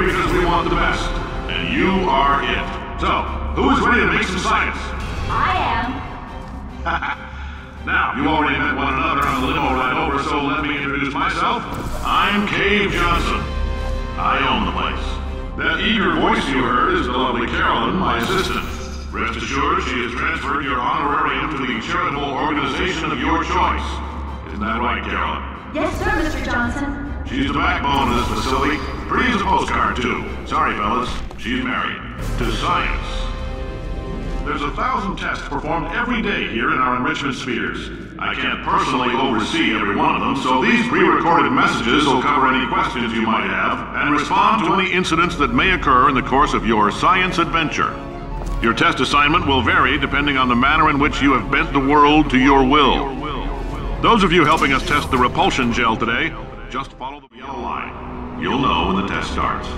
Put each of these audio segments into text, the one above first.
because we want the best. And you are it. So, who is ready to make some science? I am. Now, you already met one another on the limo ride over, so let me introduce myself. I'm Cave Johnson. I own the place. That eager voice you heard is the lovely Carolyn, my assistant. Rest assured, she has transferred your honorarium to the charitable organization of your choice. Isn't that right, Carolyn? Yes, sir, Mr. Johnson. She's the backbone of this facility. Pretty as a postcard, too. Sorry, fellas. She's married. To science. There's 1,000 tests performed every day here in our enrichment spheres. I can't personally oversee every one of them, so these pre-recorded messages will cover any questions you might have and respond to any incidents that may occur in the course of your science adventure. Your test assignment will vary depending on the manner in which you have bent the world to your will. Those of you helping us test the repulsion gel today, just follow the yellow line. You'll know when the test starts.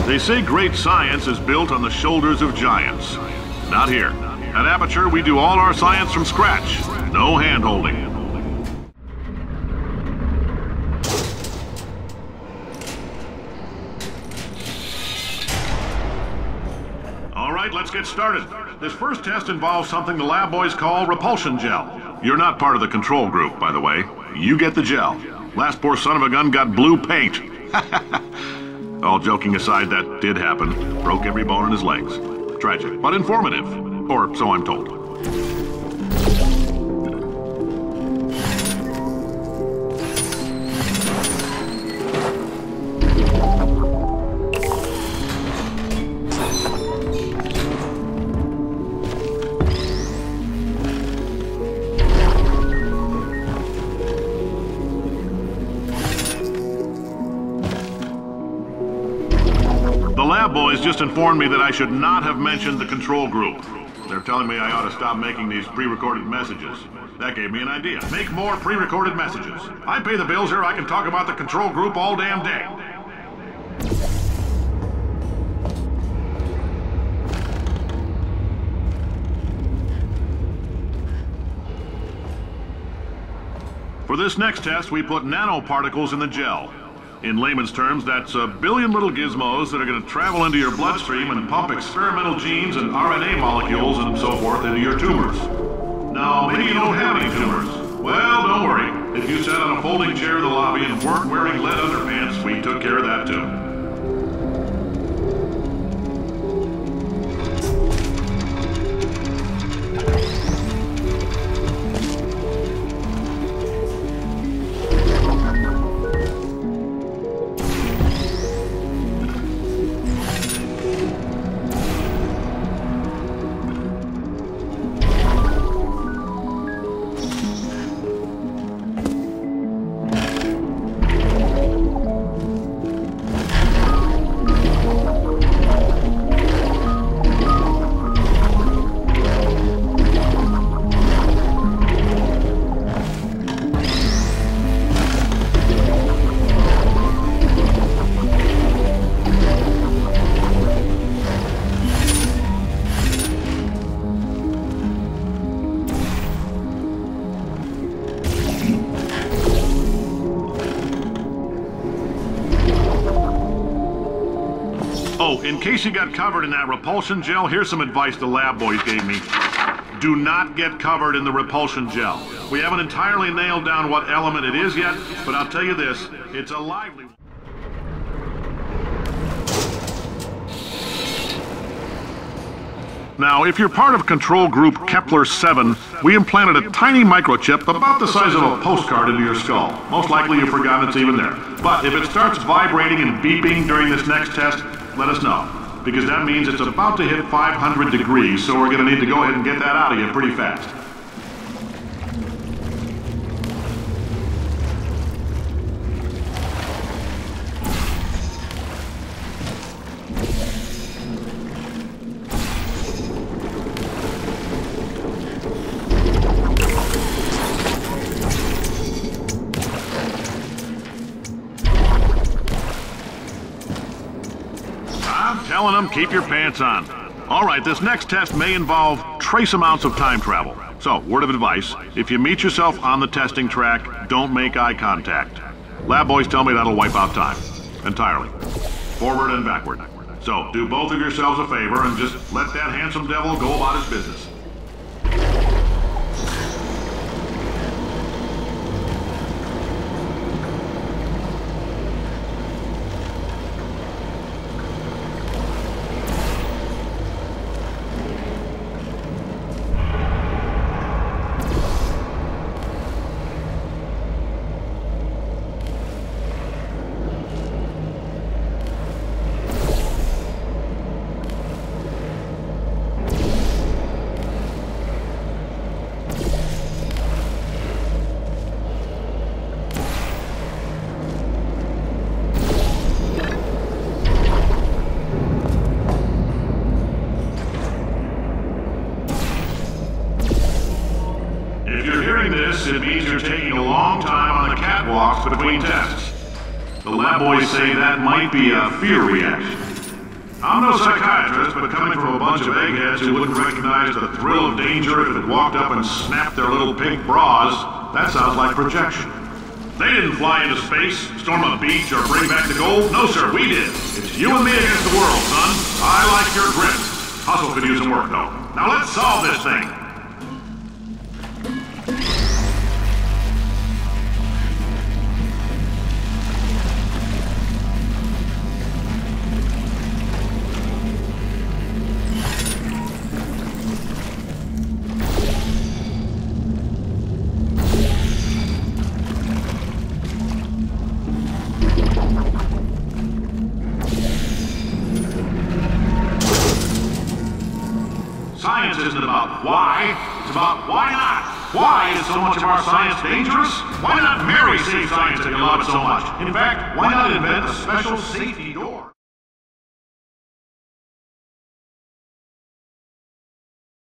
They say great science is built on the shoulders of giants. Not here. At Aperture, we do all our science from scratch. No hand-holding. All right, let's get started. This first test involves something the lab boys call repulsion gel. You're not part of the control group, by the way. You get the gel. Last poor son of a gun got blue paint. All joking aside, that did happen. Broke every bone in his legs. Tragic, but informative. Or so I'm told. The lab boys just informed me that I should not have mentioned the control group. They're telling me I ought to stop making these pre-recorded messages. That gave me an idea. Make more pre-recorded messages. I pay the bills here, I can talk about the control group all damn day. For this next test, we put nanoparticles in the gel. In layman's terms, that's a billion little gizmos that are going to travel into your bloodstream and pump experimental genes and RNA molecules and so forth into your tumors. Now, maybe you don't have any tumors. Well, don't worry. If you sat on a folding chair in the lobby and weren't wearing lead underpants, we took care of that too. Oh, in case you got covered in that repulsion gel, here's some advice the lab boys gave me. Do not get covered in the repulsion gel. We haven't entirely nailed down what element it is yet, but I'll tell you this, it's a lively one. Now, if you're part of control group Kepler-7, we implanted a tiny microchip about the size of a postcard into your skull. Most likely you've forgotten it's even there. But if it starts vibrating and beeping during this next test, let us know. Because that means it's about to hit 500 degrees, so we're going to need to go ahead and get that out of you pretty fast. I'm telling them, keep your pants on. All right, this next test may involve trace amounts of time travel. So, word of advice, if you meet yourself on the testing track, don't make eye contact. Lab boys tell me that'll wipe out time. Entirely. Forward and backward. So, do both of yourselves a favor and just let that handsome devil go about his business. It means you're taking a long time on the catwalks between tests. The lab boys say that might be a fear reaction. I'm no psychiatrist, but coming from a bunch of eggheads who wouldn't recognize the thrill of danger if it walked up and snapped their little pink bras, that sounds like projection. They didn't fly into space, storm a beach, or bring back the gold. No, sir, we did. It's you and me against the world, son. I like your grit. Hustle could use some work, though. Now let's solve this thing. Science isn't about why, it's about why not. Why is so much of our science dangerous? Why not Mary save science if you love it so much? In fact, why not invent a special safety door?